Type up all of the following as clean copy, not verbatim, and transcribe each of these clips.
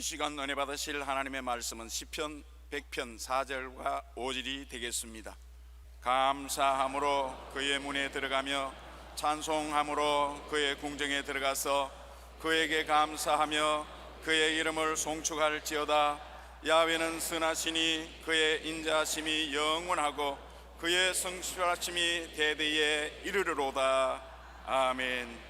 시간 은혜 받으실 하나님의 말씀은 시편 100편 4절과 5절이 되겠습니다. 감사함으로 그의 문에 들어가며 찬송함으로 그의 궁정에 들어가서 그에게 감사하며 그의 이름을 송축할지어다. 야훼는 선하시니 그의 인자심이 영원하고 그의 성실하심이 대대에 이르르로다. 아멘.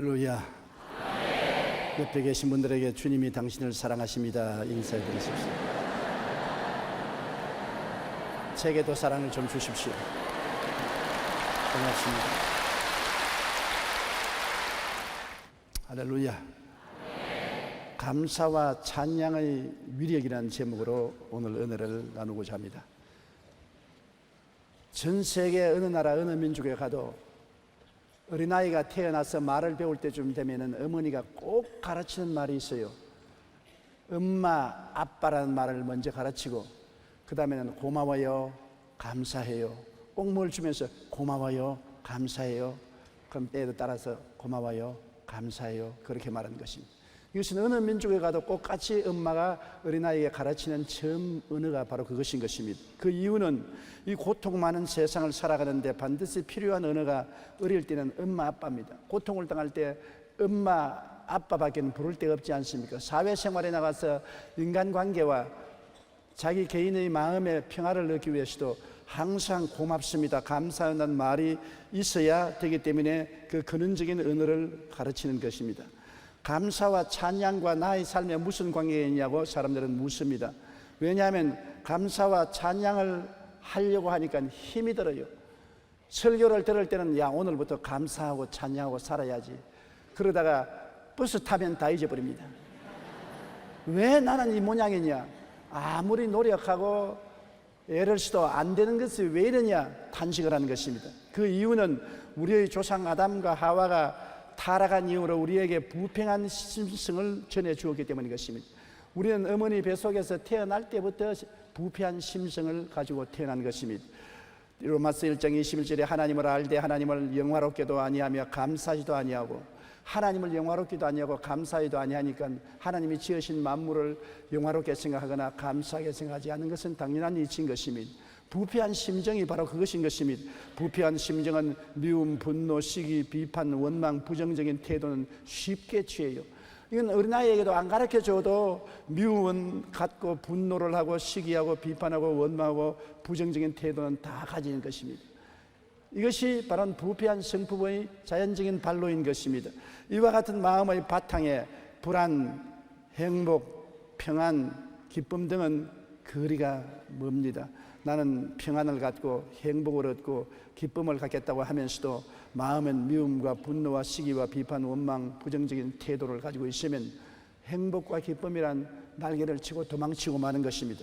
할렐루야. 옆에 계신 분들에게 주님이 당신을 사랑하십니다 인사해 드리십시오. 제게도 사랑을 좀 주십시오. 고맙습니다. 할렐루야. 감사와 찬양의 위력이라는 제목으로 오늘 은혜를 나누고자 합니다. 전 세계 어느 나라 어느 민족에 가도 어린아이가 태어나서 말을 배울 때쯤 되면 어머니가 꼭 가르치는 말이 있어요. 엄마, 아빠라는 말을 먼저 가르치고 그 다음에는 고마워요, 감사해요. 꼭 뭘 주면서 고마워요, 감사해요. 그럼 애도 따라서 고마워요, 감사해요. 그렇게 말하는 것입니다. 이것은 어느 민족에 가도 똑같이 엄마가 어린아이에게 가르치는 처음 언어가 바로 그것인 것입니다. 그 이유는 이 고통 많은 세상을 살아가는데 반드시 필요한 언어가 어릴 때는 엄마, 아빠입니다. 고통을 당할 때 엄마, 아빠밖에는 부를 데가 없지 않습니까? 사회생활에 나가서 인간관계와 자기 개인의 마음의 평화를 얻기 위해서도 항상 고맙습니다, 감사한다는 말이 있어야 되기 때문에 그 근원적인 언어를 가르치는 것입니다. 감사와 찬양과 나의 삶에 무슨 관계가 있냐고 사람들은 묻습니다. 왜냐하면 감사와 찬양을 하려고 하니까 힘이 들어요. 설교를 들을 때는 야, 오늘부터 감사하고 찬양하고 살아야지. 그러다가 버스 타면 다 잊어버립니다. 왜 나는 이 모양이냐? 아무리 노력하고 애를 써도 안 되는 것이 왜 이러냐? 탄식을 하는 것입니다. 그 이유는 우리의 조상 아담과 하와가 타락한 이후로 우리에게 부평한 심성을 전해주었기 때문인 것입니다. 우리는 어머니 뱃속에서 태어날 때부터 부패한 심성을 가지고 태어난 것입니다. 로마서 1장 21절에 하나님을 알되 하나님을 영화롭게도 아니하며 감사하지도 아니하고, 하나님을 영화롭게도 아니하고 감사하지도 아니하니까 하나님이 지으신 만물을 영화롭게 생각하거나 감사하게 생각하지 않는 것은 당연한 이치인 것입니다. 부패한 심정이 바로 그것인 것입니다. 부패한 심정은 미움, 분노, 시기, 비판, 원망, 부정적인 태도는 쉽게 취해요. 이건 어린아이에게도 안 가르쳐줘도 미움은 갖고 분노를 하고 시기하고 비판하고 원망하고 부정적인 태도는 다 가지는 것입니다. 이것이 바로 부패한 성품의 자연적인 발로인 것입니다. 이와 같은 마음의 바탕에 불안, 행복, 평안, 기쁨 등은 거리가 멉니다. 나는 평안을 갖고 행복을 얻고 기쁨을 갖겠다고 하면서도 마음은 미움과 분노와 시기와 비판, 원망, 부정적인 태도를 가지고 있으면 행복과 기쁨이란 날개를 치고 도망치고 마는 것입니다.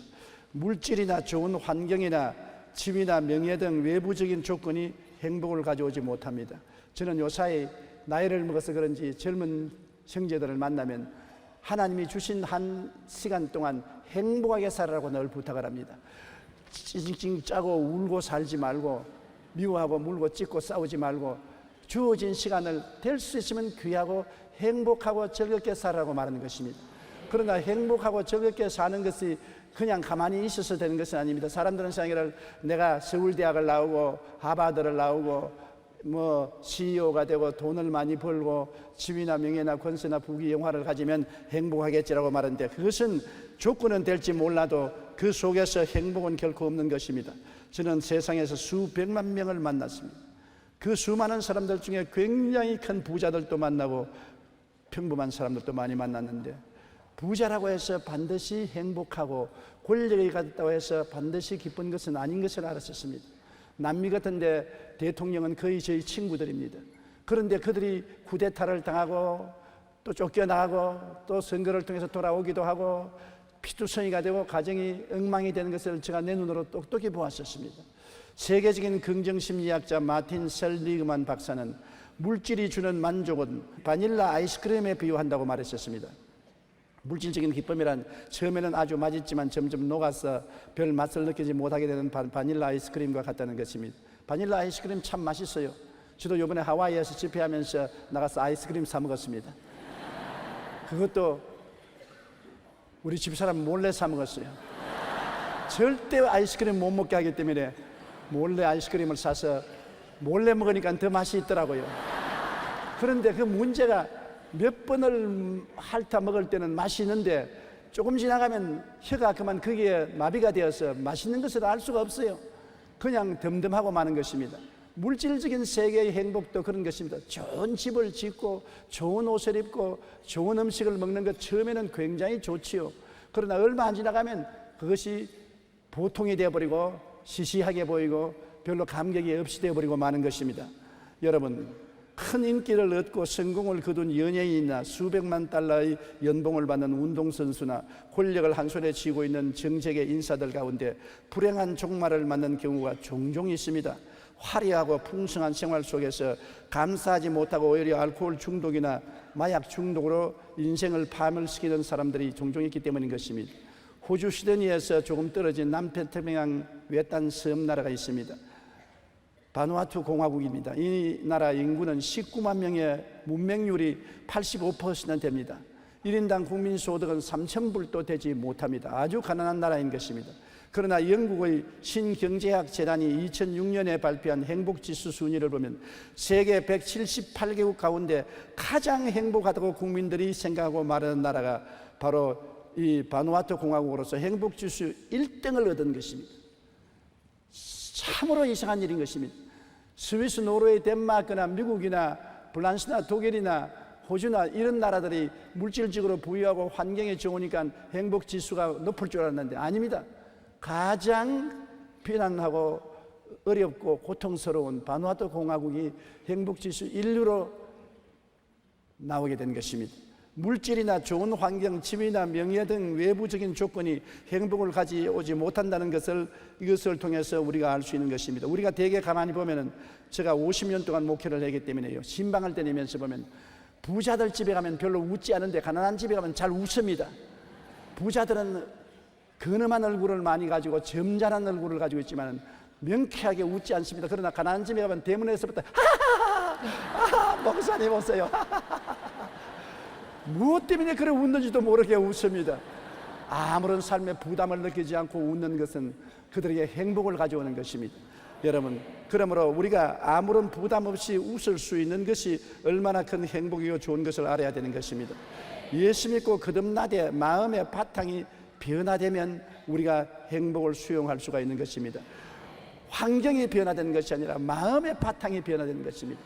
물질이나 좋은 환경이나 지위나 명예 등 외부적인 조건이 행복을 가져오지 못합니다. 저는 요사이 나이를 먹어서 그런지 젊은 형제들을 만나면 하나님이 주신 한 시간 동안 행복하게 살아라고 늘 부탁을 합니다. 찡찡 짜고 울고 살지 말고, 미워하고 물고 찢고 싸우지 말고, 주어진 시간을 될 수 있으면 귀하고 행복하고 즐겁게 살아라고 말하는 것입니다. 그러나 행복하고 즐겁게 사는 것이 그냥 가만히 있어서 되는 것은 아닙니다. 사람들은 생각을 내가 서울대학을 나오고 하버드를 나오고 CEO가 되고 돈을 많이 벌고 지위나 명예나 권세나 부귀 영화를 가지면 행복하겠지라고 말하는데, 그것은 조건은 될지 몰라도 그 속에서 행복은 결코 없는 것입니다. 저는 세상에서 수백만 명을 만났습니다. 그 수많은 사람들 중에 굉장히 큰 부자들도 만나고 평범한 사람들도 많이 만났는데, 부자라고 해서 반드시 행복하고 권력이 갖다고 해서 반드시 기쁜 것은 아닌 것을 알았었습니다. 남미 같은데 대통령은 거의 저희 친구들입니다. 그런데 그들이 쿠데타를 당하고 또 쫓겨나가고 또 선거를 통해서 돌아오기도 하고 피투성이가 되고 가정이 엉망이 되는 것을 제가 내 눈으로 똑똑히 보았었습니다. 세계적인 긍정심리학자 마틴 셀리그만 박사는 물질이 주는 만족은 바닐라 아이스크림에 비유한다고 말했었습니다. 물질적인 기쁨이란 처음에는 아주 맛있지만 점점 녹아서 별 맛을 느끼지 못하게 되는 바닐라 아이스크림과 같다는 것입니다. 바닐라 아이스크림 참 맛있어요. 저도 이번에 하와이에서 집회하면서 나가서 아이스크림 사 먹었습니다. 그것도 우리 집사람 몰래 사 먹었어요. 절대 아이스크림 못 먹게 하기 때문에 몰래 아이스크림을 사서 몰래 먹으니까 더 맛이 있더라고요. 그런데 그 문제가 몇 번을 핥아 먹을 때는 맛이 있는데 조금 지나가면 혀가 그만 거기에 마비가 되어서 맛있는 것을 알 수가 없어요. 그냥 덤덤하고 마는 것입니다. 물질적인 세계의 행복도 그런 것입니다. 좋은 집을 짓고 좋은 옷을 입고 좋은 음식을 먹는 것 처음에는 굉장히 좋지요. 그러나 얼마 안 지나가면 그것이 보통이 되어버리고 시시하게 보이고 별로 감격이 없이 되어버리고 마는 것입니다. 여러분, 큰 인기를 얻고 성공을 거둔 연예인이나 수백만 달러의 연봉을 받는 운동선수나 권력을 한 손에 쥐고 있는 정책의 인사들 가운데 불행한 종말을 맞는 경우가 종종 있습니다. 화려하고 풍성한 생활 속에서 감사하지 못하고 오히려 알코올 중독이나 마약 중독으로 인생을 파멸시키는 사람들이 종종 있기 때문인 것입니다. 호주 시드니에서 조금 떨어진 남태평양 외딴 섬 나라가 있습니다. 바누아투 공화국입니다. 이 나라 인구는 19만 명의 문맹률이 85%나 됩니다. 1인당 국민소득은 3,000불도 되지 못합니다. 아주 가난한 나라인 것입니다. 그러나 영국의 신경제학 재단이 2006년에 발표한 행복지수 순위를 보면 세계 178개국 가운데 가장 행복하다고 국민들이 생각하고 말하는 나라가 바로 이 바누아투 공화국으로서 행복지수 1등을 얻은 것입니다. 참으로 이상한 일인 것입니다. 스위스, 노르웨이, 덴마크나 미국이나 프랑스나 독일이나 호주나 이런 나라들이 물질적으로 부유하고 환경이 좋으니까 행복지수가 높을 줄 알았는데 아닙니다. 가장 비난하고 어렵고 고통스러운 바누아투 공화국이 행복지수 1위로 나오게 된 것입니다. 물질이나 좋은 환경, 지위나 명예 등 외부적인 조건이 행복을 가져오지 못한다는 것을 이것을 통해서 우리가 알 수 있는 것입니다. 우리가 대개 가만히 보면은 제가 50년 동안 목회를 하기 때문에요. 신방을 다니면서 보면 부자들 집에 가면 별로 웃지 않은데 가난한 집에 가면 잘 웃습니다. 부자들은 근엄한 얼굴을 많이 가지고 점잖은 얼굴을 가지고 있지만 명쾌하게 웃지 않습니다. 그러나 가난한 집에 가면 대문에서부터 하하하 목사님 오세요. 무엇 때문에 그래 웃는지도 모르게 웃습니다. 아무런 삶의 부담을 느끼지 않고 웃는 것은 그들에게 행복을 가져오는 것입니다. 여러분, 그러므로 우리가 아무런 부담 없이 웃을 수 있는 것이 얼마나 큰 행복이고 좋은 것을 알아야 되는 것입니다. 예수 믿고 거듭나되 마음의 바탕이 변화되면 우리가 행복을 수용할 수가 있는 것입니다. 환경이 변화되는 것이 아니라 마음의 바탕이 변화되는 것입니다.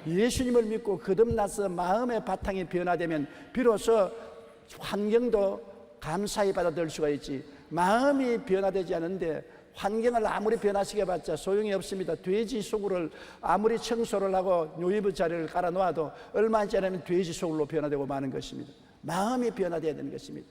예수님을 믿고 거듭나서 마음의 바탕이 변화되면 비로소 환경도 감사히 받아들일 수가 있지, 마음이 변화되지 않은데 환경을 아무리 변화시켜봤자 소용이 없습니다. 돼지 소굴을 아무리 청소를 하고 요이브 자리를 깔아 놓아도 얼마 안 지나면 돼지 소굴로 변화되고 마는 것입니다. 마음이 변화되어야 되는 것입니다.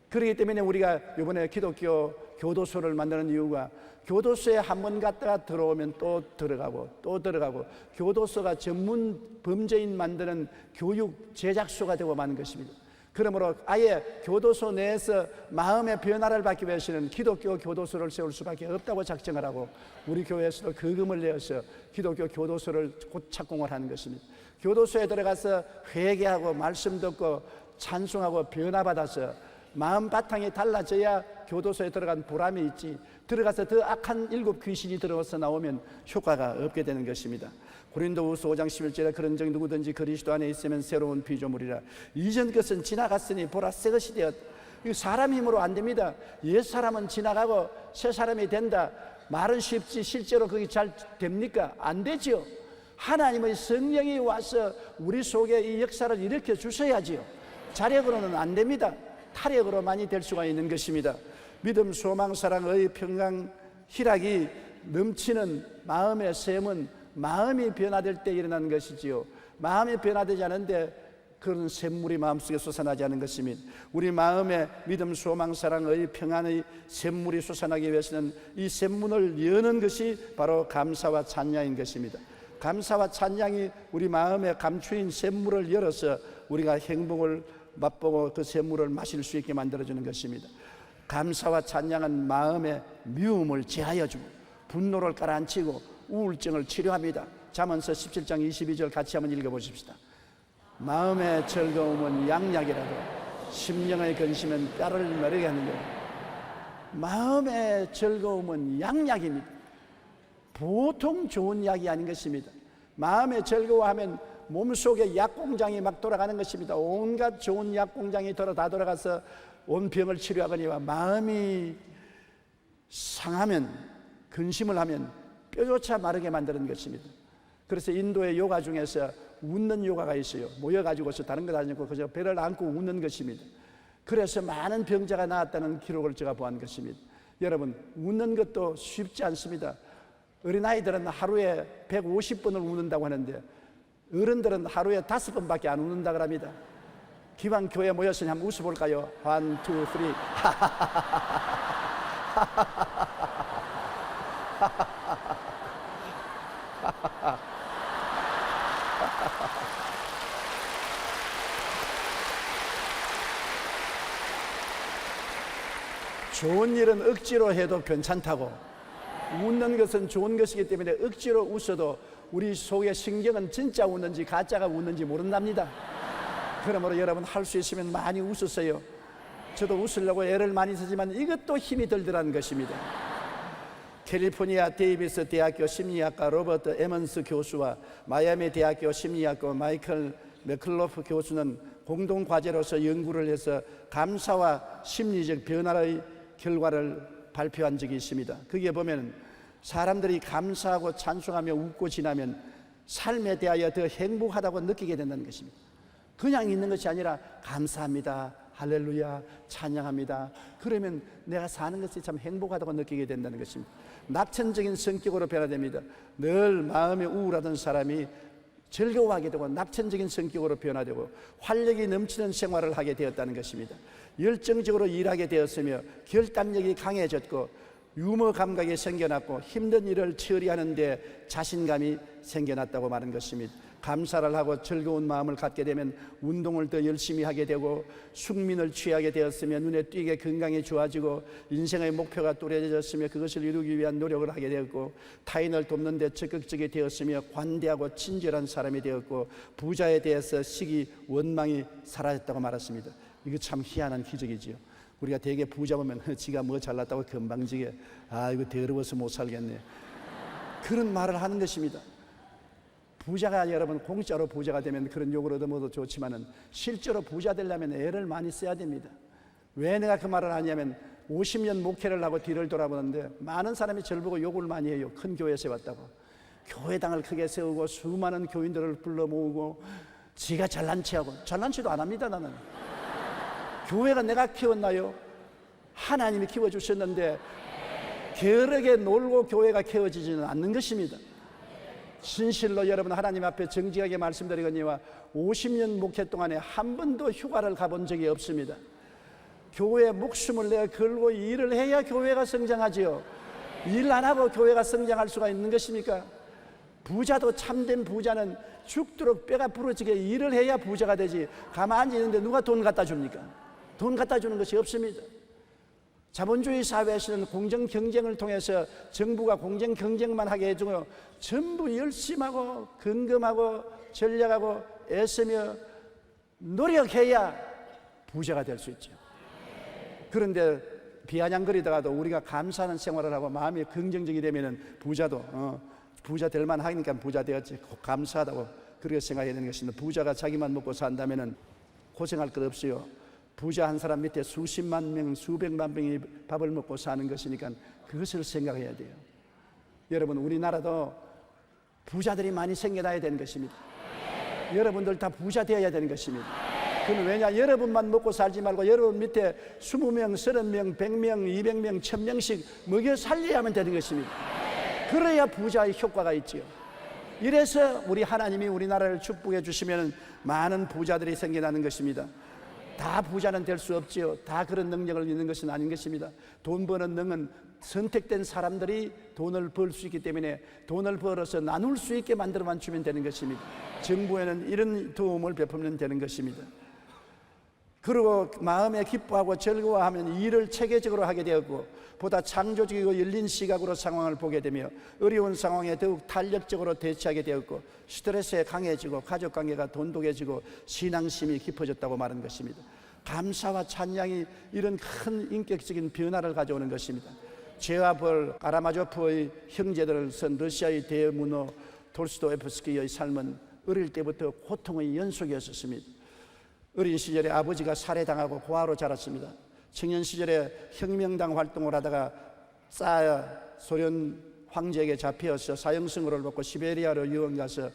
그렇기 때문에 우리가 이번에 기독교 교도소를 만드는 이유가 교도소에 한 번 갔다가 들어오면 또 들어가고 교도소가 전문 범죄인 만드는 교육 제작소가 되고 마는 것입니다. 그러므로 아예 교도소 내에서 마음의 변화를 받기 위해서는 기독교 교도소를 세울 수밖에 없다고 작정을 하고 우리 교회에서도 거금을 내어서 기독교 교도소를 곧 착공을 하는 것입니다. 교도소에 들어가서 회개하고 말씀 듣고 찬송하고 변화받아서 마음 바탕이 달라져야 교도소에 들어간 보람이 있지, 들어가서 더 악한 7 귀신이 들어와서 나오면 효과가 없게 되는 것입니다. 고린도후서 5장 11절에 그런즉 누구든지 그리스도 안에 있으면 새로운 피조물이라 이전 것은 지나갔으니 보라 새 것이 되었다. 이거 사람 힘으로 안 됩니다. 옛 사람은 지나가고 새 사람이 된다. 말은 쉽지 실제로 그게 잘 됩니까? 안 되죠. 하나님의 성령이 와서 우리 속에 이 역사를 일으켜 주셔야지요. 자력으로는 안 됩니다. 타력으로 많이 될 수가 있는 것입니다. 믿음, 소망, 사랑, 의, 평강, 희락이 넘치는 마음의 샘은 마음이 변화될 때 일어나는 것이지요. 마음이 변화되지 않은데 그런 샘물이 마음속에 솟아나지 않은 것입니다. 우리 마음에 믿음, 소망, 사랑, 의, 평안의 샘물이 솟아나기 위해서는 이 샘문을 여는 것이 바로 감사와 찬양인 것입니다. 감사와 찬양이 우리 마음에 감추인 샘물을 열어서 우리가 행복을 맛보고 그 샘물을 마실 수 있게 만들어주는 것입니다. 감사와 찬양은 마음의 미움을 제하여 주고 분노를 가라앉히고 우울증을 치료합니다. 잠언서 17장 22절 같이 한번 읽어보십시다. 마음의 즐거움은 양약이라도 심령의 근심은 뼈를 마르게 하는데, 마음의 즐거움은 양약입니다. 보통 좋은 약이 아닌 것입니다. 마음의 즐거워하면 몸속에 약공장이 막 돌아가는 것입니다. 온갖 좋은 약공장이 다 돌아가서 온 병을 치료하거니와 마음이 상하면, 근심을 하면 뼈조차 마르게 만드는 것입니다. 그래서 인도의 요가 중에서 웃는 요가가 있어요. 모여가지고서 다른 것 아니고 그저 배를 안고 웃는 것입니다. 그래서 많은 병자가 나았다는 기록을 제가 보한 것입니다. 여러분, 웃는 것도 쉽지 않습니다. 어린아이들은 하루에 150번을 웃는다고 하는데 어른들은 하루에 5번밖에 안 웃는다고 합니다. 기왕 교회 모였으니 한번 웃어볼까요? 1, 2, 3. 좋은 일은 억지로 해도 괜찮다고, 웃는 것은 좋은 것이기 때문에 억지로 웃어도 우리 속의 신경은 진짜 웃는지 가짜가 웃는지 모른답니다. 그러므로 여러분, 할 수 있으면 많이 웃으세요. 저도 웃으려고 애를 많이 쓰지만 이것도 힘이 들더라는 것입니다. 캘리포니아 데이비스 대학교 심리학과 로버트 에먼스 교수와 마이애미 대학교 심리학과 마이클 맥클로프 교수는 공동 과제로서 연구를 해서 감사와 심리적 변화의 결과를 발표한 적이 있습니다. 거기에 보면 사람들이 감사하고 찬송하며 웃고 지나면 삶에 대하여 더 행복하다고 느끼게 된다는 것입니다. 그냥 있는 것이 아니라 감사합니다, 할렐루야, 찬양합니다. 그러면 내가 사는 것이 참 행복하다고 느끼게 된다는 것입니다. 낙천적인 성격으로 변화됩니다. 늘 마음이 우울하던 사람이 즐거워하게 되고 낙천적인 성격으로 변화되고 활력이 넘치는 생활을 하게 되었다는 것입니다. 열정적으로 일하게 되었으며 결단력이 강해졌고 유머 감각이 생겨났고 힘든 일을 처리하는 데 자신감이 생겨났다고 말한 것입니다. 감사를 하고 즐거운 마음을 갖게 되면 운동을 더 열심히 하게 되고 숙민을 취하게 되었으며 눈에 띄게 건강이 좋아지고 인생의 목표가 뚜렷해졌으며 그것을 이루기 위한 노력을 하게 되었고 타인을 돕는 데 적극적이 되었으며 관대하고 친절한 사람이 되었고 부자에 대해서 시기 원망이 사라졌다고 말했습니다. 이거 참 희한한 기적이지요. 우리가 대개 부자 보면 지가 뭐 잘났다고 건방지게 이거 더러워서 못 살겠네, 그런 말을 하는 것입니다. 부자가 여러분 공짜로 부자가 되면 그런 욕을 얻어먹어도 좋지만은 실제로 부자 되려면 애를 많이 써야 됩니다. 왜 내가 그 말을 하냐면 50년 목회를 하고 뒤를 돌아보는데 많은 사람이 저를 보고 욕을 많이 해요. 큰 교회 세웠다고. 교회당을 크게 세우고 수많은 교인들을 불러 모으고 지가 잘난 체하고, 잘난 체도 안 합니다. 나는 교회가 내가 키웠나요? 하나님이 키워주셨는데 게으르게 놀고 교회가 키워지지는 않는 것입니다. 진실로 여러분, 하나님 앞에 정직하게 말씀드리거니와 50년 목회 동안에 한 번도 휴가를 가본 적이 없습니다. 교회에 목숨을 내어 걸고 일을 해야 교회가 성장하지요. 일 안 하고 교회가 성장할 수가 있는 것입니까? 부자도, 참된 부자는 죽도록 뼈가 부러지게 일을 해야 부자가 되지, 가만히 있는데 누가 돈 갖다 줍니까? 돈 갖다 주는 것이 없습니다. 자본주의 사회에서는 공정 경쟁을 통해서 정부가 공정 경쟁만 하게 해주고 전부 열심하고 근검하고 전략하고 애쓰며 노력해야 부자가 될 수 있죠. 그런데 비아냥거리다가도 우리가 감사하는 생활을 하고 마음이 긍정적이 되면은 부자도 부자 될 만하니까 부자 되었지, 감사하다고 그렇게 생각해야 되는 것입니다. 부자가 자기만 먹고 산다면은 고생할 것 없어요. 부자 한 사람 밑에 수십만 명, 수백만 명이 밥을 먹고 사는 것이니까 그것을 생각해야 돼요. 여러분, 우리나라도 부자들이 많이 생겨나야 되는 것입니다. 여러분들 다 부자 되어야 되는 것입니다. 그건 왜냐? 여러분만 먹고 살지 말고 여러분 밑에 20명, 30명, 100명, 200명, 1000명씩 먹여 살려야만 되는 것입니다. 그래야 부자의 효과가 있지요. 이래서 우리 하나님이 우리나라를 축복해 주시면 많은 부자들이 생겨나는 것입니다. 다 부자는 될 수 없지요. 다 그런 능력을 있는 것은 아닌 것입니다. 돈 버는 능은 선택된 사람들이 돈을 벌 수 있기 때문에 돈을 벌어서 나눌 수 있게 만들어만 주면 되는 것입니다. 정부에는 이런 도움을 베풀면 되는 것입니다. 그리고 마음에 기뻐하고 즐거워하면 일을 체계적으로 하게 되었고 보다 창조적이고 열린 시각으로 상황을 보게 되며 어려운 상황에 더욱 탄력적으로 대처하게 되었고 스트레스에 강해지고 가족관계가 돈독해지고 신앙심이 깊어졌다고 말하는 것입니다. 감사와 찬양이 이런 큰 인격적인 변화를 가져오는 것입니다. 죄와 벌, 카라마조프의 형제들을 쓴 러시아의 대문호 돌스토옙스키의 삶은 어릴 때부터 고통의 연속이었습니다. 어린 시절에 아버지가 살해당하고 고아로 자랐습니다. 청년 시절에 혁명당 활동을 하다가 소련 황제에게 잡혀서 사형승으로 받고 시베리아로 유학 가서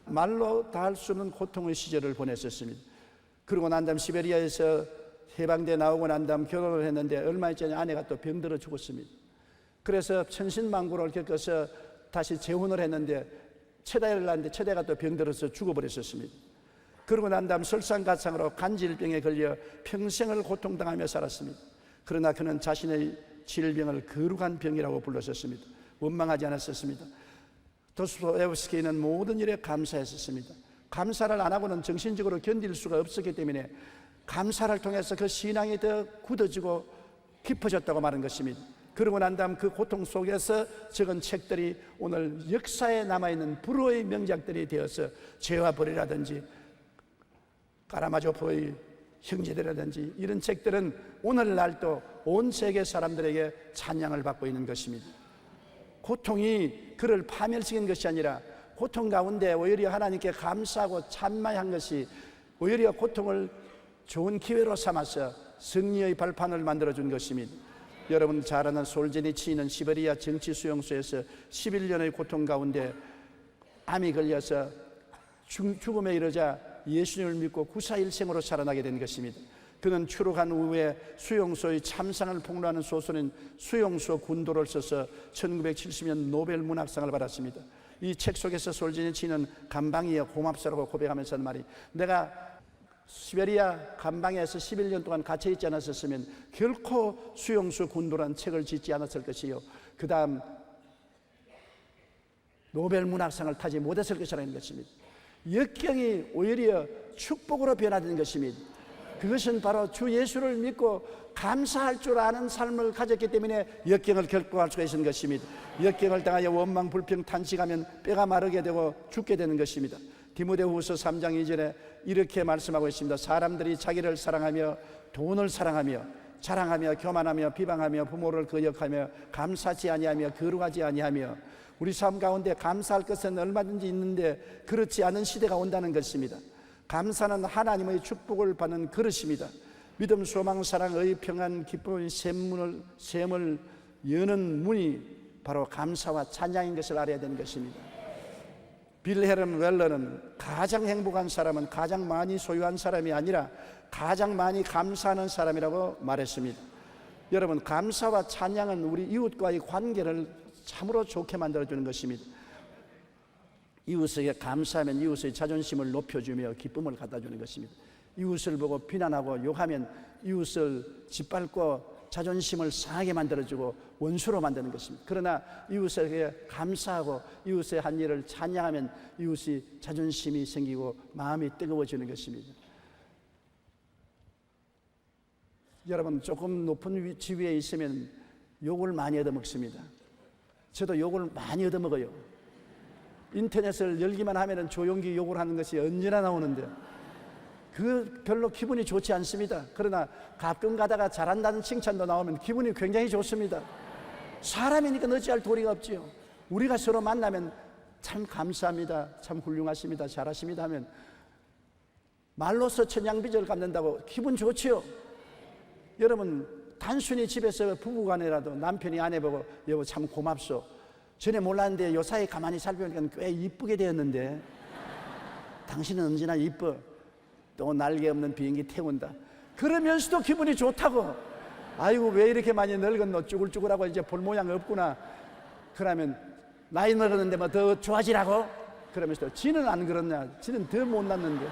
말로 다 할 수 없는 고통의 시절을 보냈었습니다. 그러고 난 다음 시베리아에서 해방돼 나오고 난 다음 결혼을 했는데 얼마 있지 않아 아내가 또 병들어 죽었습니다. 그래서 천신만고를 겪어서 다시 재혼을 했는데 최다를 낳았는데 최다가 또 병들어서 죽어버렸었습니다. 그러고 난 다음 설상가상으로 간질병에 걸려 평생을 고통당하며 살았습니다. 그러나 그는 자신의 질병을 거룩한 병이라고 불렀었습니다. 원망하지 않았었습니다. 도스토옙스키는 모든 일에 감사했었습니다. 감사를 안 하고는 정신적으로 견딜 수가 없었기 때문에 감사를 통해서 그 신앙이 더 굳어지고 깊어졌다고 말한 것입니다. 그러고 난 다음 그 고통 속에서 적은 책들이 오늘 역사에 남아있는 불후의 명작들이 되어서 죄와 벌이라든지 카라마조프의 형제들이라든지 이런 책들은 오늘날도 온 세계 사람들에게 찬양을 받고 있는 것입니다. 고통이 그를 파멸시킨 것이 아니라 고통 가운데 오히려 하나님께 감사하고 찬양한 것이 오히려 고통을 좋은 기회로 삼아서 승리의 발판을 만들어준 것입니다. 여러분 잘 아는 솔제니치는 시베리아 정치 수용소에서 11년의 고통 가운데 암이 걸려서 죽음에 이르자 예수님을 믿고 구사일생으로 살아나게 된 것입니다. 그는 추록한 후에 수용소의 참상을 폭로하는 소설인 수용소 군도를 써서 1970년 노벨 문학상을 받았습니다. 이 책 속에서 솔제니치는 감방이여 고맙소라고 고백하면서 하는 말이, 내가 시베리아 감방에서 11년 동안 갇혀 있지 않았었으면 결코 수용소 군도란 책을 짓지 않았을 것이요, 그 다음 노벨 문학상을 타지 못했을 것이라는 것입니다. 역경이 오히려 축복으로 변화된 것입니다. 그것은 바로 주 예수를 믿고 감사할 줄 아는 삶을 가졌기 때문에 역경을 극복할 수가 있는 것입니다. 역경을 당하여 원망, 불평, 탄식하면 뼈가 마르게 되고 죽게 되는 것입니다. 디모데후서 3장 2절에 이렇게 말씀하고 있습니다. 사람들이 자기를 사랑하며 돈을 사랑하며 자랑하며 교만하며 비방하며 부모를 거역하며 감사치 아니하며 거룩하지 아니하며, 우리 삶 가운데 감사할 것은 얼마든지 있는데 그렇지 않은 시대가 온다는 것입니다. 감사는 하나님의 축복을 받는 그릇입니다. 믿음, 소망, 사랑, 의, 평안, 기쁨의 샘을 여는 문이 바로 감사와 찬양인 것을 알아야 되는 것입니다. 빌헬름 웰러는 가장 행복한 사람은 가장 많이 소유한 사람이 아니라 가장 많이 감사하는 사람이라고 말했습니다. 여러분, 감사와 찬양은 우리 이웃과의 관계를 참으로 좋게 만들어주는 것입니다. 이웃에게 감사하면 이웃의 자존심을 높여주며 기쁨을 갖다주는 것입니다. 이웃을 보고 비난하고 욕하면 이웃을 짓밟고 자존심을 상하게 만들어주고 원수로 만드는 것입니다. 그러나 이웃에게 감사하고 이웃의 한 일을 찬양하면 이웃이 자존심이 생기고 마음이 뜨거워지는 것입니다. 여러분, 조금 높은 지위에 있으면 욕을 많이 얻어먹습니다. 저도 욕을 많이 얻어먹어요. 인터넷을 열기만 하면 조용기 욕을 하는 것이 언제나 나오는데 그 별로 기분이 좋지 않습니다. 그러나 가끔 가다가 잘한다는 칭찬도 나오면 기분이 굉장히 좋습니다. 사람이니까 어찌할 도리가 없지요. 우리가 서로 만나면 참 감사합니다, 참 훌륭하십니다, 잘하십니다 하면 말로서 천냥빚을 갚는다고 기분 좋지요. 여러분, 단순히 집에서 부부간에라도 남편이 아내 보고 여보 참 고맙소, 전에 몰랐는데 요사이 가만히 살펴보니까 꽤 이쁘게 되었는데 당신은 언제나 이뻐, 또 날개 없는 비행기 태운다, 그러면서도 기분이 좋다고. 아이고 왜 이렇게 많이 늙었노, 쭈글쭈글하고 이제 볼 모양 없구나. 그러면 나이 늙었는데 뭐 더 좋아지라고? 그러면서 지는 안 그렇냐, 지는 더 못났는데.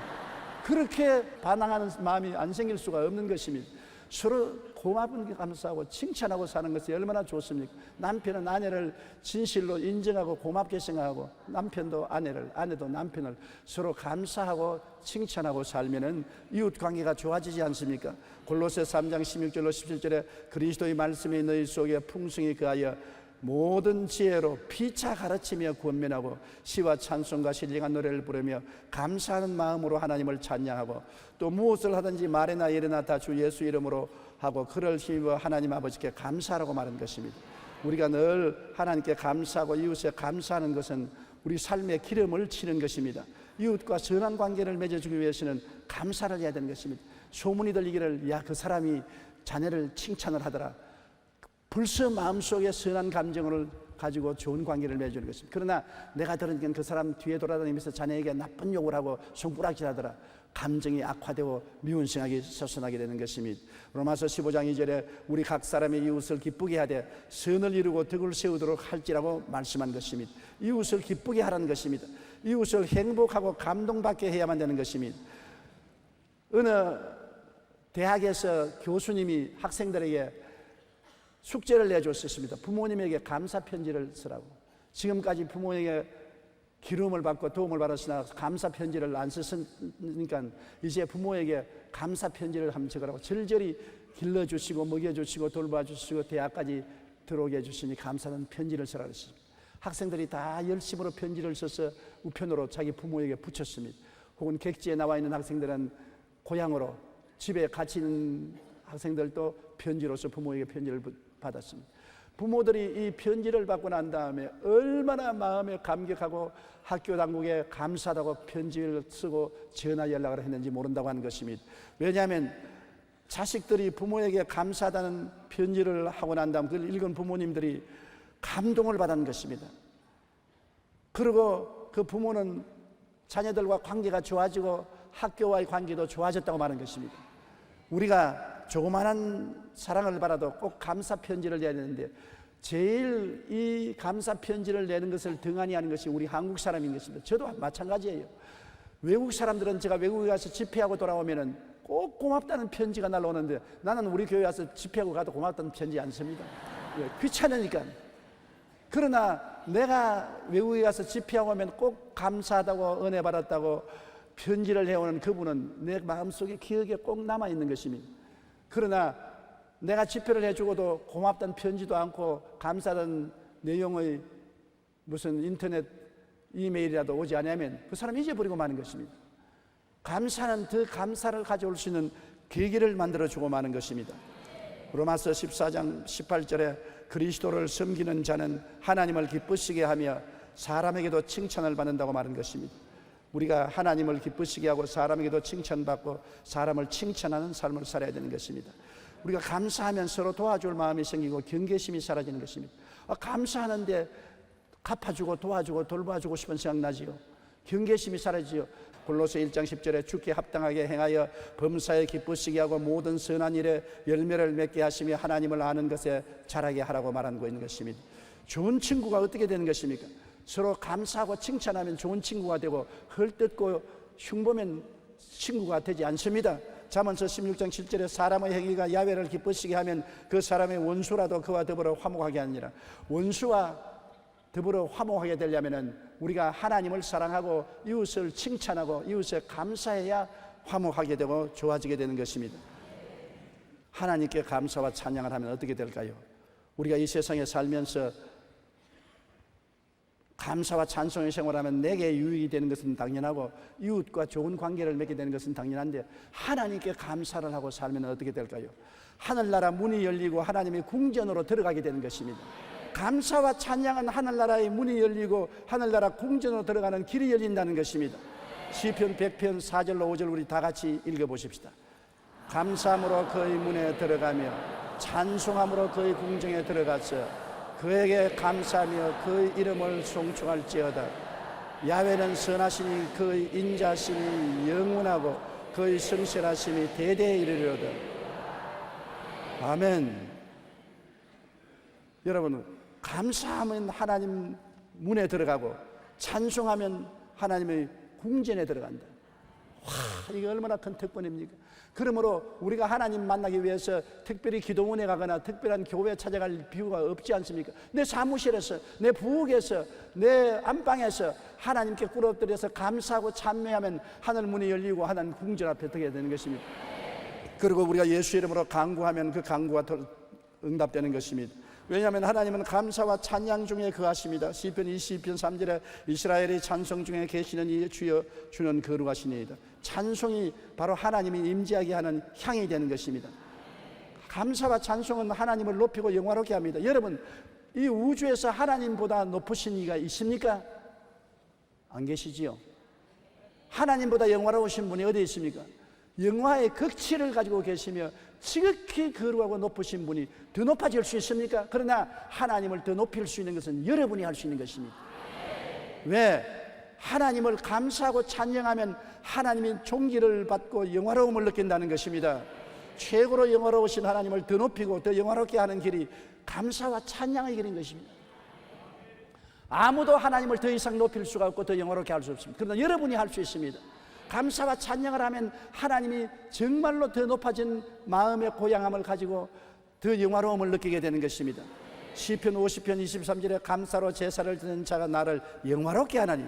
그렇게 반항하는 마음이 안 생길 수가 없는 것입니다. 서로 고마운 게 감사하고 칭찬하고 사는 것이 얼마나 좋습니까? 남편은 아내를 진실로 인정하고 고맙게 생각하고 남편도 아내를, 아내도 남편을 서로 감사하고 칭찬하고 살면은 이웃 관계가 좋아지지 않습니까? 골로새 3장 16절로 17절에 그리스도의 말씀이 너희 속에 풍성히 거하여 모든 지혜로 피차 가르치며 권면하고 시와 찬송과 신령한 노래를 부르며 감사하는 마음으로 하나님을 찬양하고 또 무엇을 하든지 말이나 일이나 다 주 예수 이름으로 하고 그를 힘입어 하나님 아버지께 감사하라고 말한 것입니다. 우리가 늘 하나님께 감사하고 이웃에 감사하는 것은 우리 삶의 기름을 치는 것입니다. 이웃과 선한 관계를 맺어주기 위해서는 감사를 해야 되는 것입니다. 소문이 들리기를 야, 그 사람이 자네를 칭찬을 하더라, 벌써 마음속에 선한 감정을 가지고 좋은 관계를 맺어주는 것입니다. 그러나 내가 들으니까 그 사람 뒤에 돌아다니면서 자네에게 나쁜 욕을 하고 손가락질하더라. 감정이 악화되고 미운 생각이 솟아나게 되는 것입니다. 로마서 15장 2절에 우리 각 사람의 이웃을 기쁘게 하되 선을 이루고 덕을 세우도록 할지라고 말씀한 것입니다. 이웃을 기쁘게 하라는 것입니다. 이웃을 행복하고 감동받게 해야만 되는 것입니다. 어느 대학에서 교수님이 학생들에게 숙제를 내줬습니다. 부모님에게 감사 편지를 쓰라고. 지금까지 부모에게 기름을 받고 도움을 받았으나 감사 편지를 안 썼으니까 이제 부모에게 감사 편지를 한번 적으라고. 절절히 길러주시고 먹여주시고 돌봐주시고 대학까지 들어오게 해주시니 감사는 편지를 쓰라고 했습니다. 학생들이 다 열심으로 편지를 써서 우편으로 자기 부모에게 붙였습니다. 혹은 객지에 나와 있는 학생들은 고향으로 집에 같이 있는 학생들도 편지로서 부모에게 편지를 받았습니다. 부모들이 이 편지를 받고 난 다음에 얼마나 마음에 감격하고 학교 당국에 감사하다고 편지를 쓰고 전화 연락을 했는지 모른다고 하는 것입니다. 왜냐하면 자식들이 부모에게 감사하다는 편지를 하고 난 다음 그걸 읽은 부모님들이 감동을 받은 것입니다. 그리고 그 부모는 자녀들과 관계가 좋아지고 학교와의 관계도 좋아졌다고 말하는 것입니다. 우리가 조그마한 사랑을 받아도 꼭 감사 편지를 내야 되는데 제일 이 감사 편지를 내는 것을 등한히 하는 것이 우리 한국 사람인 것입니다. 저도 마찬가지예요. 외국 사람들은 제가 외국에 가서 집회하고 돌아오면은 꼭 고맙다는 편지가 날라오는데 나는 우리 교회 와서 집회하고 가도 고맙다는 편지 안 씁니다. 귀찮으니까. 그러나 내가 외국에 가서 집회하고 오면 꼭 감사하다고 은혜 받았다고 편지를 해오는 그분은 내 마음속에 기억에 꼭 남아있는 것입니다. 그러나 내가 집회를 해주고도 고맙다는 편지도 않고 감사하다는 내용의 무슨 인터넷 이메일이라도 오지 않으면 그 사람이 잊어버리고 마는 것입니다. 감사는 더 감사를 가져올 수 있는 계기를 만들어주고 마는 것입니다. 로마서 14장 18절에 그리스도를 섬기는 자는 하나님을 기쁘시게 하며 사람에게도 칭찬을 받는다고 말한 것입니다. 우리가 하나님을 기쁘시게 하고 사람에게도 칭찬받고 사람을 칭찬하는 삶을 살아야 되는 것입니다. 우리가 감사하면 서로 도와줄 마음이 생기고 경계심이 사라지는 것입니다. 감사하는데 갚아주고 도와주고 돌봐주고 싶은 생각 나지요. 경계심이 사라지요. 골로새 1장 10절에 주께 합당하게 행하여 범사에 기쁘시게 하고 모든 선한 일에 열매를 맺게 하시며 하나님을 아는 것에 자라게 하라고 말하고 있는 것입니다. 좋은 친구가 어떻게 되는 것입니까? 서로 감사하고 칭찬하면 좋은 친구가 되고 헐뜯고 흉보면 친구가 되지 않습니다. 잠언서 16장 7절에 사람의 행위가 야훼를 기쁘시게 하면 그 사람의 원수라도 그와 더불어 화목하게 하니라. 원수와 더불어 화목하게 되려면 우리가 하나님을 사랑하고 이웃을 칭찬하고 이웃에 감사해야 화목하게 되고 좋아지게 되는 것입니다. 하나님께 감사와 찬양을 하면 어떻게 될까요? 우리가 이 세상에 살면서 감사와 찬송의 생활하면 내게 유익이 되는 것은 당연하고 이웃과 좋은 관계를 맺게 되는 것은 당연한데 하나님께 감사를 하고 살면 어떻게 될까요? 하늘나라 문이 열리고 하나님의 궁전으로 들어가게 되는 것입니다. 감사와 찬양은 하늘나라의 문이 열리고 하늘나라 궁전으로 들어가는 길이 열린다는 것입니다. 시편 100편 4절로 5절 우리 다 같이 읽어보십시다. 감사함으로 그의 문에 들어가며 찬송함으로 그의 궁정에 들어가서 그에게 감사하며 그의 이름을 송축할지어다. 야훼는 선하시니 그의 인자심이 영원하고 그의 성실하심이 대대에 이르리로다. 아멘. 여러분, 감사하면 하나님 문에 들어가고 찬송하면 하나님의 궁전에 들어간다. 와, 이게 얼마나 큰 특권입니까? 그러므로 우리가 하나님 만나기 위해서 특별히 기도원에 가거나 특별한 교회 찾아갈 비유가 없지 않습니까? 내 사무실에서, 내 부엌에서, 내 안방에서 하나님께 꿇어뜨려서 감사하고 찬미하면 하늘 문이 열리고 하나님 궁전 앞에 서게 되는 것입니다. 그리고 우리가 예수 이름으로 간구하면 그 간구가 응답되는 것입니다. 왜냐하면 하나님은 감사와 찬양 중에 거하십니다. 시편 22편 3절에 이스라엘의 찬송 중에 계시는 이 주여 주는 거룩하시니이다. 찬송이 바로 하나님이 임재하게 하는 향이 되는 것입니다. 감사와 찬송은 하나님을 높이고 영화롭게 합니다. 여러분, 이 우주에서 하나님보다 높으신 이가 있습니까? 안 계시지요. 하나님보다 영화로우신 분이 어디 있습니까? 영화의 극치를 가지고 계시며 지극히 거룩하고 높으신 분이 더 높아질 수 있습니까? 그러나 하나님을 더 높일 수 있는 것은 여러분이 할 수 있는 것입니다. 왜? 하나님을 감사하고 찬양하면 하나님이 존귀를 받고 영화로움을 느낀다는 것입니다. 최고로 영화로우신 하나님을 더 높이고 더 영화롭게 하는 길이 감사와 찬양의 길인 것입니다. 아무도 하나님을 더 이상 높일 수가 없고 더 영화롭게 할 수 없습니다. 그러나 여러분이 할 수 있습니다. 감사와 찬양을 하면 하나님이 정말로 더 높아진 마음의 고향함을 가지고 더 영화로움을 느끼게 되는 것입니다. 시편 50편 23절에 감사로 제사를 드리는 자가 나를 영화롭게 하나니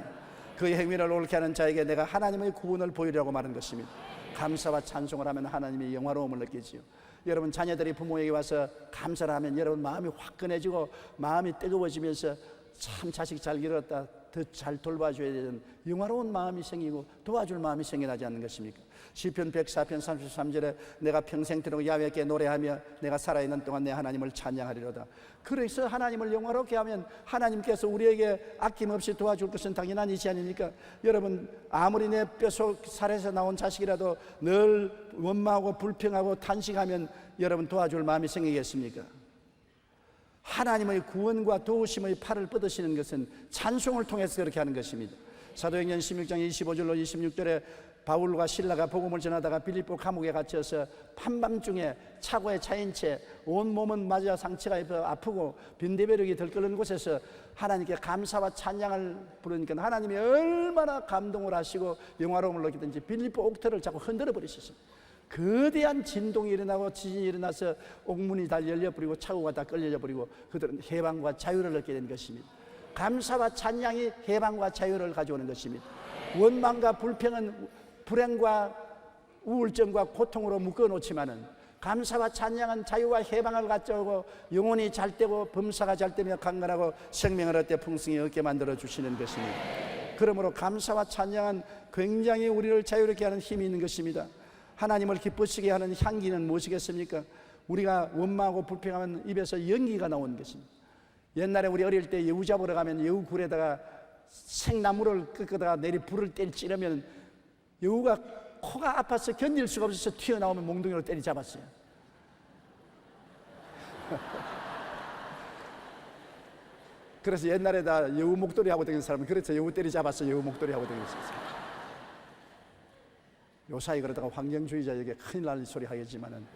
그의 행위를 옳게 하는 자에게 내가 하나님의 구원을 보이려고 말한 것입니다. 감사와 찬송을 하면 하나님이 영화로움을 느끼지요. 여러분 자녀들이 부모에게 와서 감사를 하면 여러분 마음이 화끈해지고 마음이 뜨거워지면서 참 자식 잘 기르었다, 더 잘 돌봐줘야 되는 영화로운 마음이 생기고 도와줄 마음이 생겨나지 않는 것입니까? 시편 104편 33절에 내가 평생토록 야훼께 노래하며 내가 살아있는 동안 내 하나님을 찬양하리로다. 그래서 하나님을 영화롭게 하면 하나님께서 우리에게 아낌없이 도와줄 것은 당연한 이치 아닙니까? 여러분 아무리 내 뼛속 살에서 나온 자식이라도 늘 원망하고 불평하고 탄식하면 여러분 도와줄 마음이 생기겠습니까? 하나님의 구원과 도우심의 팔을 뻗으시는 것은 찬송을 통해서 그렇게 하는 것입니다. 사도행전 16장 25절로 26절에 바울과 실라가 복음을 전하다가 빌립보 감옥에 갇혀서 판밤중에 차고에 차인 채 온 몸은 맞아 상처가 입어 아프고 빈대벼룩이 들끓는 곳에서 하나님께 감사와 찬양을 부르니까 하나님이 얼마나 감동을 하시고 영화로움을 느끼든지 빌립보 옥터를 자꾸 흔들어 버리셨습니다. 거대한 진동이 일어나고 지진이 일어나서 옥문이 다 열려버리고 차고가 다 끌려버리고 그들은 해방과 자유를 얻게 된 것입니다. 감사와 찬양이 해방과 자유를 가져오는 것입니다. 원망과 불평은 불행과 우울증과 고통으로 묶어놓지만은 감사와 찬양은 자유와 해방을 가져오고 영혼이 잘되고 범사가 잘되며 강건하고 생명을 얻되 풍성히 얻게 만들어 주시는 것입니다. 그러므로 감사와 찬양은 굉장히 우리를 자유롭게 하는 힘이 있는 것입니다. 하나님을 기쁘시게 하는 향기는 무엇이겠습니까? 우리가 원망하고 불평하면 입에서 연기가 나오는 것입니다. 옛날에 우리 어릴 때 여우 잡으러 가면 여우 굴에다가 생나무를 끄다가 내리 불을 찌르면 여우가 코가 아파서 견딜 수가 없어서 튀어나오면 몽둥이로 때리 잡았어요. 그래서 옛날에 다 여우 목도리 하고 다니는 사람은 그래서 여우 때리 잡았어 여우 목도리 하고 다녔었어요. 요사이 그러다가 환경주의자에게 큰일 날 소리 하겠지만은,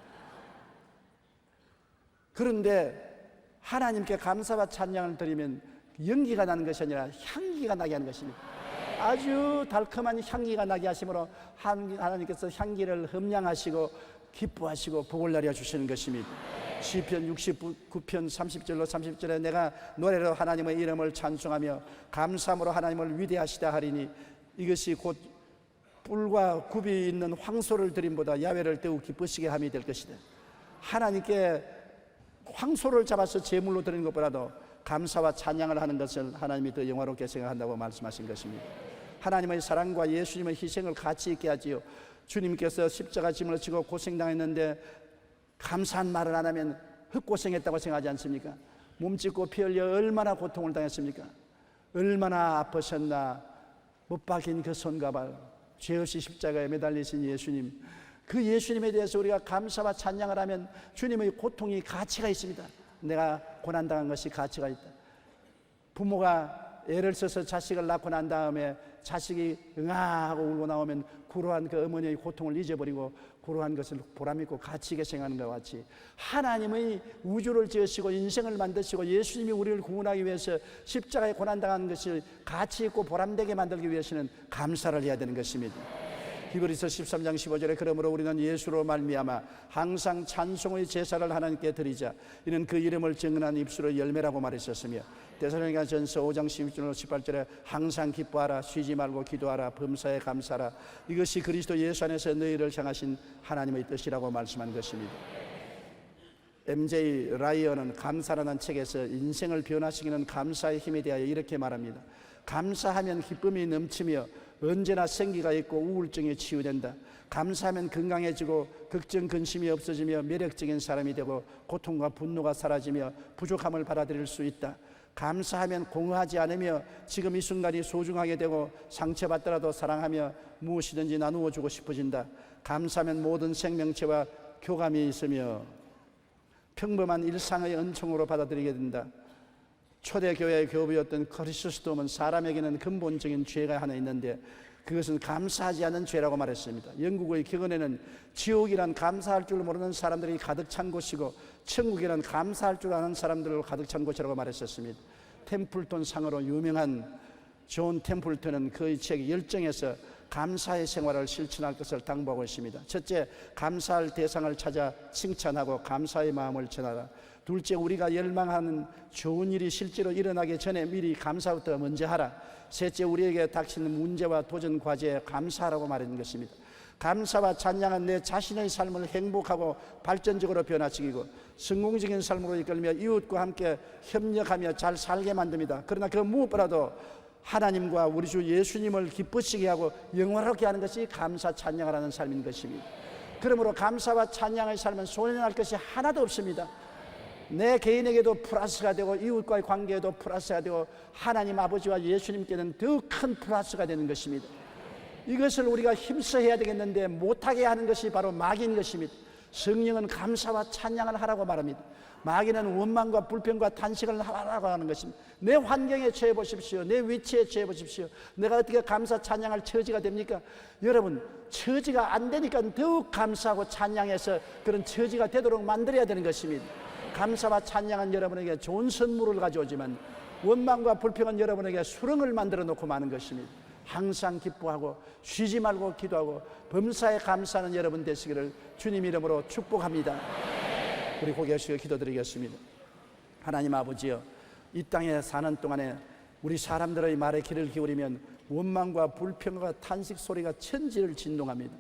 그런데 하나님께 감사와 찬양을 드리면 연기가 나는 것이 아니라 향기가 나게 하는 것입니다. 아주 달콤한 향기가 나게 하심으로 하나님께서 향기를 흠량하시고 기뻐하시고 복을 내려 주시는 것입니다. 시편 69편 30절로 30절에 내가 노래로 하나님의 이름을 찬송하며 감사함으로 하나님을 위대하시다 하리니 이것이 곧 뿔과 굽이 있는 황소를 드림보다 야훼를 더욱 기쁘시게 함이 될 것이다. 하나님께 황소를 잡아서 제물로 드리는 것보다도 감사와 찬양을 하는 것을 하나님이 더 영화롭게 생각한다고 말씀하신 것입니다. 하나님의 사랑과 예수님의 희생을 가치 있게 하지요. 주님께서 십자가 짐을 지고 고생당했는데 감사한 말을 안 하면 흑고생했다고 생각하지 않습니까? 몸찢고 피 흘려 얼마나 고통을 당했습니까? 얼마나 아프셨나. 못 박인 그 손과 발, 죄 없이 십자가에 매달리신 예수님, 그 예수님에 대해서 우리가 감사와 찬양을 하면 주님의 고통이 가치가 있습니다. 내가 고난당한 것이 가치가 있다. 부모가 애를 써서 자식을 낳고 난 다음에 자식이 응아하고 울고 나오면 고루한 그 어머니의 고통을 잊어버리고 고루한 것을 보람있고 가치 있게 생각하는 것과 같이 하나님의 우주를 지으시고 인생을 만드시고 예수님이 우리를 구원하기 위해서 십자가에 고난당한 것을 가치 있고 보람되게 만들기 위해서는 감사를 해야 되는 것입니다. 히브리서 13장 15절에 그러므로 우리는 예수로 말미암아 항상 찬송의 제사를 하나님께 드리자. 이는 그 이름을 증언한 입술의 열매라고 말했었으며 데살로니가전서 5장 16절로 18절에 항상 기뻐하라, 쉬지 말고 기도하라, 범사에 감사하라. 이것이 그리스도 예수 안에서 너희를 향하신 하나님의 뜻이라고 말씀한 것입니다. MJ 라이언은 감사라는 책에서 인생을 변화시키는 감사의 힘에 대하여 이렇게 말합니다. 감사하면 기쁨이 넘치며 언제나 생기가 있고 우울증이 치유된다. 감사하면 건강해지고 걱정 근심이 없어지며 매력적인 사람이 되고 고통과 분노가 사라지며 부족함을 받아들일 수 있다. 감사하면 공허하지 않으며 지금 이 순간이 소중하게 되고 상처받더라도 사랑하며 무엇이든지 나누어 주고 싶어진다. 감사하면 모든 생명체와 교감이 있으며 평범한 일상의 은총으로 받아들이게 된다. 초대교회의 교부였던 크리스토스톰은 사람에게는 근본적인 죄가 하나 있는데 그것은 감사하지 않는 죄라고 말했습니다. 영국의 격언에는 지옥이란 감사할 줄 모르는 사람들이 가득 찬 곳이고 천국이란 감사할 줄 아는 사람들로 가득 찬 곳이라고 말했었습니다. 템플턴 상으로 유명한 존 템플턴은 그의 책 열정에서 감사의 생활을 실천할 것을 당부하고 있습니다. 첫째, 감사할 대상을 찾아 칭찬하고 감사의 마음을 전하라. 둘째, 우리가 열망하는 좋은 일이 실제로 일어나기 전에 미리 감사부터 먼저 하라. 셋째, 우리에게 닥치는 문제와 도전 과제에 감사하라고 말하는 것입니다. 감사와 찬양은 내 자신의 삶을 행복하고 발전적으로 변화시키고 성공적인 삶으로 이끌며 이웃과 함께 협력하며 잘 살게 만듭니다. 그러나 그 무엇보다도 하나님과 우리 주 예수님을 기쁘시게 하고 영원하게 하는 것이 감사 찬양을 하는 삶인 것입니다. 그러므로 감사와 찬양의 삶은 손해날 것이 하나도 없습니다. 내 개인에게도 플러스가 되고 이웃과의 관계에도 플러스가 되고 하나님 아버지와 예수님께는 더 큰 플러스가 되는 것입니다. 이것을 우리가 힘써 해야 되겠는데 못하게 하는 것이 바로 마귀인 것입니다. 성령은 감사와 찬양을 하라고 말합니다. 마귀는 원망과 불평과 탄식을 하라고 하는 것입니다. 내 환경에 처해 보십시오. 내 위치에 처해 보십시오. 내가 어떻게 감사 찬양할 처지가 됩니까? 여러분, 처지가 안 되니까 더욱 감사하고 찬양해서 그런 처지가 되도록 만들어야 되는 것입니다. 감사와 찬양은 여러분에게 좋은 선물을 가져오지만 원망과 불평은 여러분에게 수렁을 만들어 놓고 마는 것입니다. 항상 기뻐하고 쉬지 말고 기도하고 범사에 감사하는 여러분 되시기를 주님 이름으로 축복합니다. 우리 고개 숙여 기도드리겠습니다. 하나님 아버지여, 이 땅에 사는 동안에 우리 사람들의 말에 귀를 기울이면 원망과 불평과 탄식 소리가 천지를 진동합니다.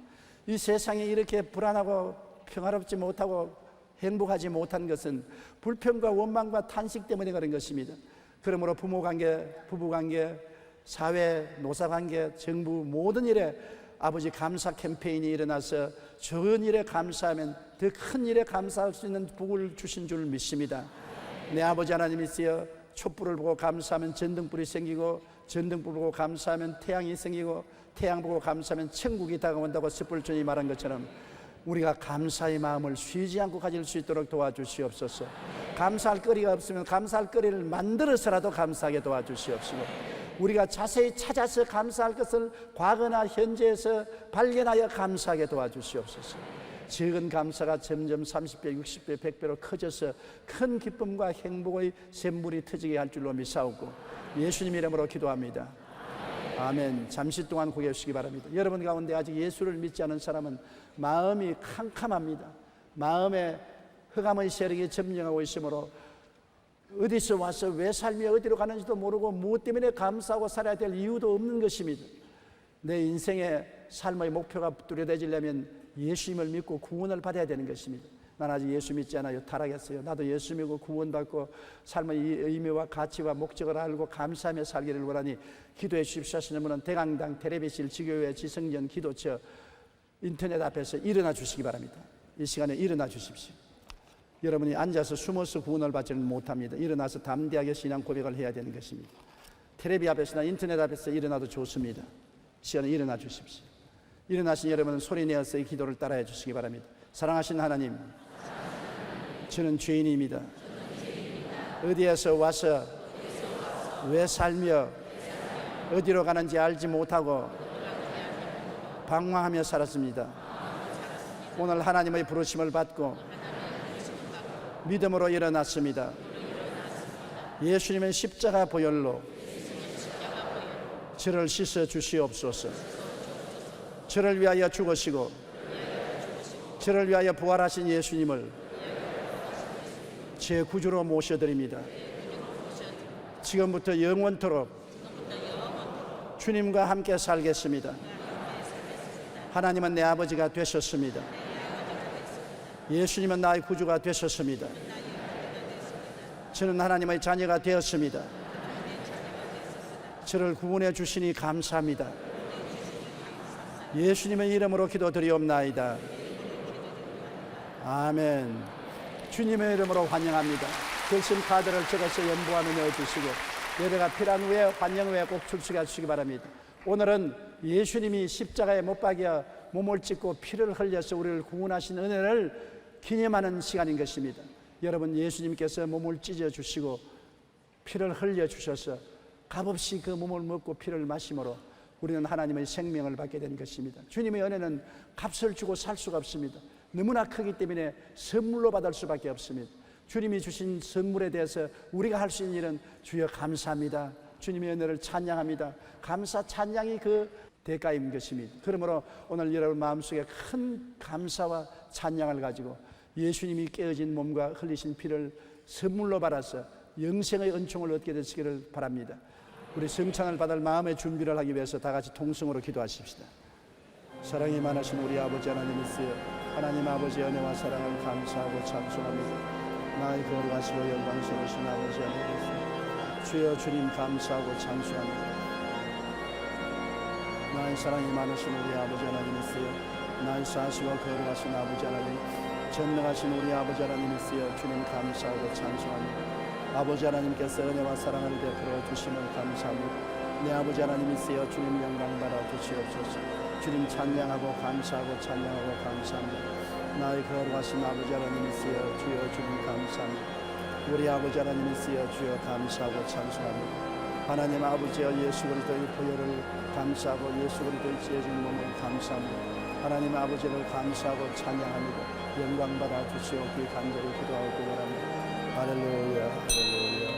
이 세상이 이렇게 불안하고 평화롭지 못하고 행복하지 못한 것은 불평과 원망과 탄식 때문에 그런 것입니다. 그러므로 부모관계, 부부관계, 사회, 노사관계, 정부 모든 일에 아버지 감사 캠페인이 일어나서 적은 일에 감사하면 더 큰 일에 감사할 수 있는 복을 주신 줄 믿습니다. 내 아버지 하나님 있어요. 촛불을 보고 감사하면 전등불이 생기고 전등불 보고 감사하면 태양이 생기고 태양 보고 감사하면 천국이 다가온다고 숯불 주님이 말한 것처럼 우리가 감사의 마음을 쉬지 않고 가질 수 있도록 도와주시옵소서. 감사할 거리가 없으면 감사할 거리를 만들어서라도 감사하게 도와주시옵시고 우리가 자세히 찾아서 감사할 것을 과거나 현재에서 발견하여 감사하게 도와주시옵소서. 적은 감사가 점점 30배, 60배, 100배로 커져서 큰 기쁨과 행복의 샘물이 터지게 할 줄로 믿사옵고 예수님 이름으로 기도합니다. 아멘. 잠시 동안 고개 주시기 바랍니다. 여러분 가운데 아직 예수를 믿지 않은 사람은 마음이 캄캄합니다. 마음에 흑암의 세력이 점령하고 있으므로 어디서 와서 왜 살며 어디로 가는지도 모르고 무엇 때문에 감사하고 살아야 될 이유도 없는 것입니다. 내 인생의 삶의 목표가 뚜렷해지려면 예수님을 믿고 구원을 받아야 되는 것입니다. 난 아직 예수 믿지 않아요. 타락했어요. 나도 예수 믿고 구원받고 삶의 의미와 가치와 목적을 알고 감사하며 살기를 원하니 기도해 주십시오 하시는 분은 대강당, 텔레비실, 지교회, 지성전, 기도처, 인터넷 앞에서 일어나 주시기 바랍니다. 이 시간에 일어나 주십시오. 여러분이 앉아서 숨어서 구원을 받지는 못합니다. 일어나서 담대하게 신앙 고백을 해야 되는 것입니다. 텔레비 앞에서나 인터넷 앞에서 일어나도 좋습니다. 이 시간에 일어나 주십시오. 일어나신 여러분은 소리 내어서 이 기도를 따라해 주시기 바랍니다. 사랑하신 하나님, 저는 죄인입니다. 어디에서 와서 왜 살며 어디로 가는지 알지 못하고 방황하며 살았습니다. 오늘 하나님의 부르심을 받고 믿음으로 일어났습니다. 예수님의 십자가 보혈로 저를 씻어 주시옵소서. 저를 위하여 죽으시고 저를 위하여 부활하신 예수님을 제 구주로 모셔드립니다. 지금부터 영원토록 주님과 함께 살겠습니다. 하나님은 내 아버지가 되셨습니다. 예수님은 나의 구주가 되셨습니다. 저는 하나님의 자녀가 되었습니다. 저를 구원해 주시니 감사합니다. 예수님의 이름으로 기도드리옵나이다. 아멘. 주님의 이름으로 환영합니다. 결심 카드를 적어서 연보함에 넣어주시고 예배가 필요한 후에 환영 후에 꼭 출석해 주시기 바랍니다. 오늘은 예수님이 십자가에 못 박여 몸을 찢고 피를 흘려서 우리를 구원하신 은혜를 기념하는 시간인 것입니다. 여러분, 예수님께서 몸을 찢어 주시고 피를 흘려 주셔서 값없이 그 몸을 먹고 피를 마심으로 우리는 하나님의 생명을 받게 된 것입니다. 주님의 은혜는 값을 주고 살 수가 없습니다. 너무나 크기 때문에 선물로 받을 수밖에 없습니다. 주님이 주신 선물에 대해서 우리가 할 수 있는 일은 주여 감사합니다, 주님의 은혜를 찬양합니다, 감사 찬양이 그 대가인 것입니다. 그러므로 오늘 여러분 마음속에 큰 감사와 찬양을 가지고 예수님이 깨어진 몸과 흘리신 피를 선물로 받아서 영생의 은총을 얻게 되시기를 바랍니다. 우리 성찬을 받을 마음의 준비를 하기 위해서 다 같이 통성으로 기도하십시다. 사랑이 많으신 우리 아버지 하나님 있으여 하나님 아버지의 은혜와 사랑을 감사하고 찬송합니다. 나의 거룩하시고 영광스러우신 아버지 하나님 있으여 주여 주님 감사하고 찬송합니다. 나의 사랑이 많으신 우리 아버지 하나님 있으여 나의 사시고 거룩하신 아버지 하나님, 전능하신 우리 아버지 하나님 있으여 주님 감사하고 찬송합니다. 아버지 하나님께서 은혜와 사랑을 베풀어 주심을 감사합니다. 내 아버지 하나님 있으여 주님 영광 받아 주시옵소서. 주님 찬양하고 감사하고 찬양하고 감사합니다. 나의 거룩하신 아버지 하나님 있으여 주여 주님 감사합니다. 우리 아버지 하나님 있으여 주여 감사하고 찬송합니다. 하나님 아버지여 예수 그리스도의 보혈을 감사하고 예수 그리스도의 찢어진 몸을 감사합니다. 하나님 아버지를 감사하고 찬양합니다. 영광 받아 주시옵기 간절히 기도하고 구원합니다. 할렐루야, 할렐루야.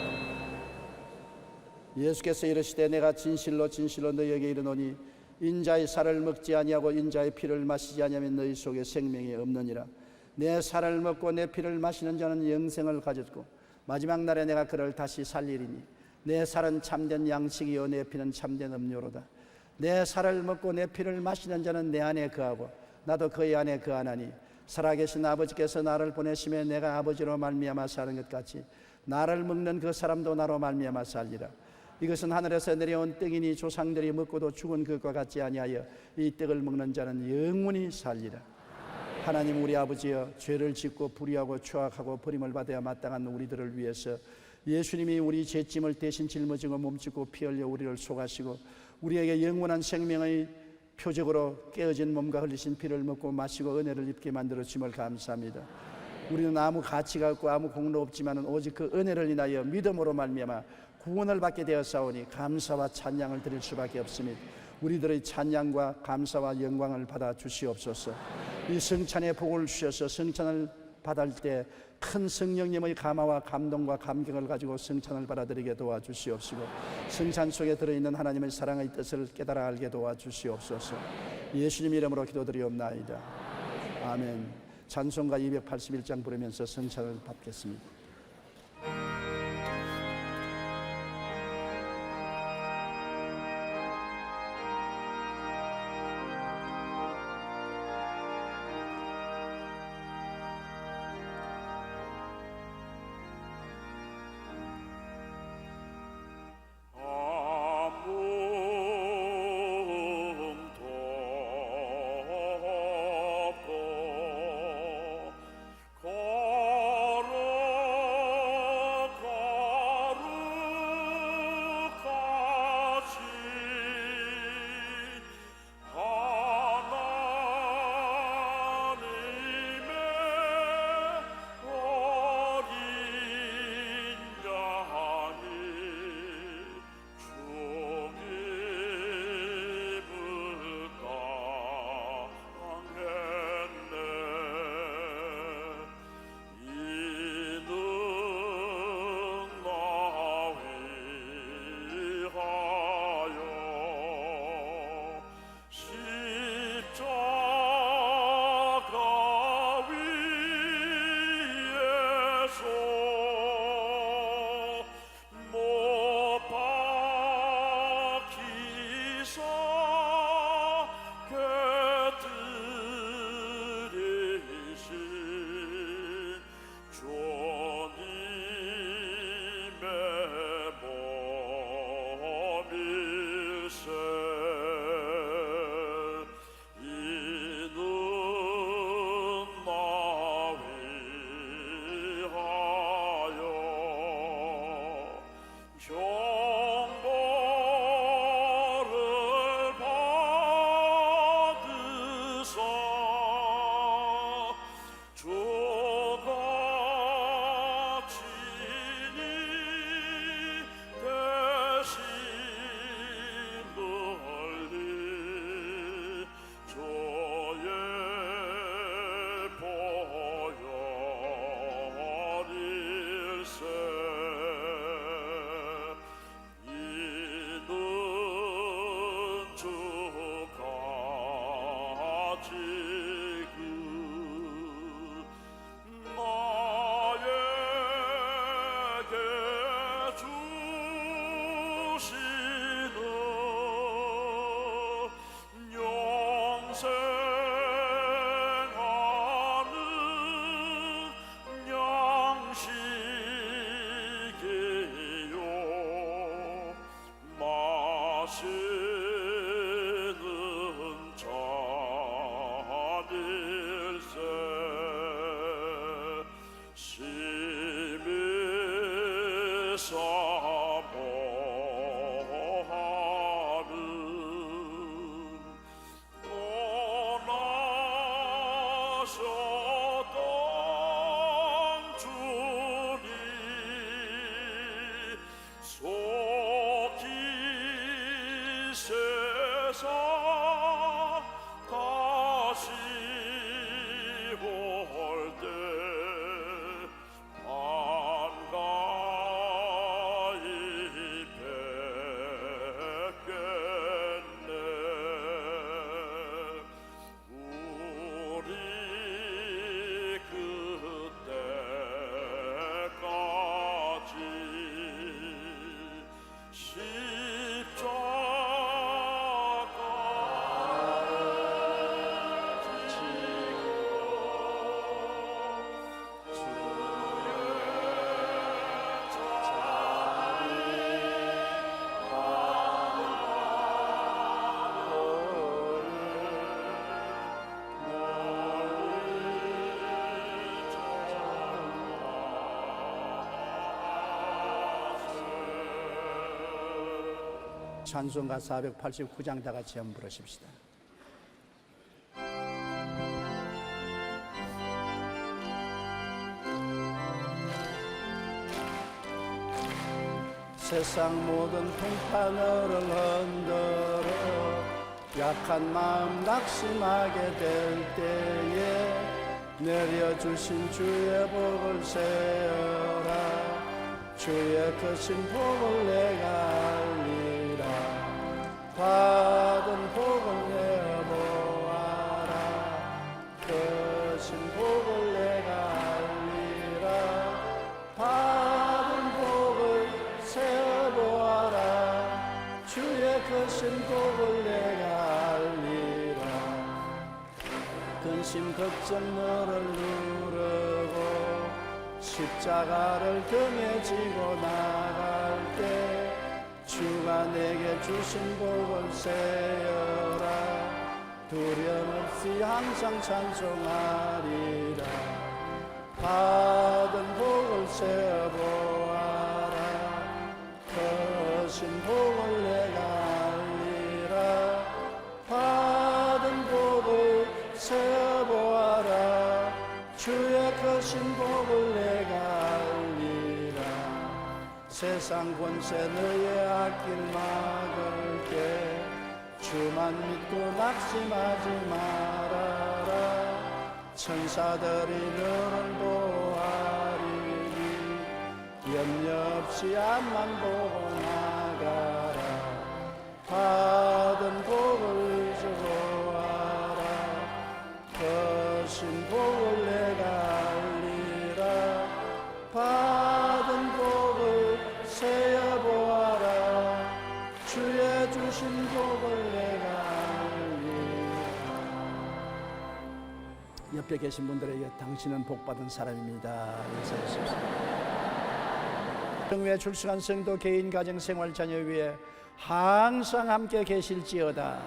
예수께서 이르시되 내가 진실로 진실로 너희에게 이르노니 인자의 살을 먹지 아니하고 인자의 피를 마시지 아니하면 너희 속에 생명이 없느니라. 내 살을 먹고 내 피를 마시는 자는 영생을 가졌고 마지막 날에 내가 그를 다시 살리리니 내 살은 참된 양식이요 내 피는 참된 음료로다. 내 살을 먹고 내 피를 마시는 자는 내 안에 거하고 나도 그의 안에 거하나니 살아계신 아버지께서 나를 보내심에 내가 아버지로 말미암아 사는 것 같이 나를 먹는 그 사람도 나로 말미암아 살리라. 이것은 하늘에서 내려온 떡이니 조상들이 먹고도 죽은 것과 같지 아니하여 이 떡을 먹는 자는 영원히 살리라. 하나님 우리 아버지여, 죄를 짓고 불의하고 추악하고 버림을 받아야 마땅한 우리들을 위해서 예수님이 우리 죄짐을 대신 짊어지고 몸짓고 피 흘려 우리를 속하시고 우리에게 영원한 생명의 표적으로 깨어진 몸과 흘리신 피를 먹고 마시고 은혜를 입게 만들어 주심을 감사합니다. 우리는 아무 가치가 없고 아무 공로 없지만 오직 그 은혜를 인하여 믿음으로 말미암아 구원을 받게 되었사오니 감사와 찬양을 드릴 수밖에 없습니다. 우리들의 찬양과 감사와 영광을 받아 주시옵소서. 이 성찬의 복을 주셔서 성찬을 받을 때 큰 성령님의 감화와 감동과 감격을 가지고 성찬을 받아들이게 도와주시옵시고 성찬 속에 들어있는 하나님의 사랑의 뜻을 깨달아 알게 도와주시옵소서. 예수님 이름으로 기도드리옵나이다. 아멘. 찬송가 281장 부르면서 성찬을 받겠습니다. 거룩 양식이요 마시는 잔일세 심히 사모하는 떠나셨던 주님 속히 세상 다시 올 때 반가이 뵙겠네. 우리 그때까지 찬송가 489장 다 같이 한번 부르십시다. 세상 모든 평판을 흔들어 약한 마음 낙심하게 될 때에 내려주신 주의 복을 세어라. 주의 크신 복을 내가 알리라. 받은 복을 내어보아라. 크신 복을 내가 알리라. 받은 복을 세어보아라. 주의 크신 복을 내가 알리라. 근심 걱정 너를 누르고 십자가를 등에 지고 나갈 때 주가 내게 주신 복을 세어라. 두려움 없이 항상 찬송하리라. 받은 복을 세어보아라. 크신 복을 내가 알리라. 받은 복을 세어보아라. 주의 크신 복을 내가 알리라. 세상 권세 너의 앞길 막을 때 주만 믿고 낙심하지 말아라. 천사들이 너를 보아리니 염려 없이 앞만 보고 나가라. 받은 복을 주고하라. 크신 복을 내가 알리라. 받은 복을 세어보아라. 주의 주신 복을 내가 알리라. 옆에 계신 분들에게 당신은 복받은 사람입니다 인사하십시오. 성회에 출석한 성도 개인 가정 생활 자녀 위에 항상 함께 계실지어다.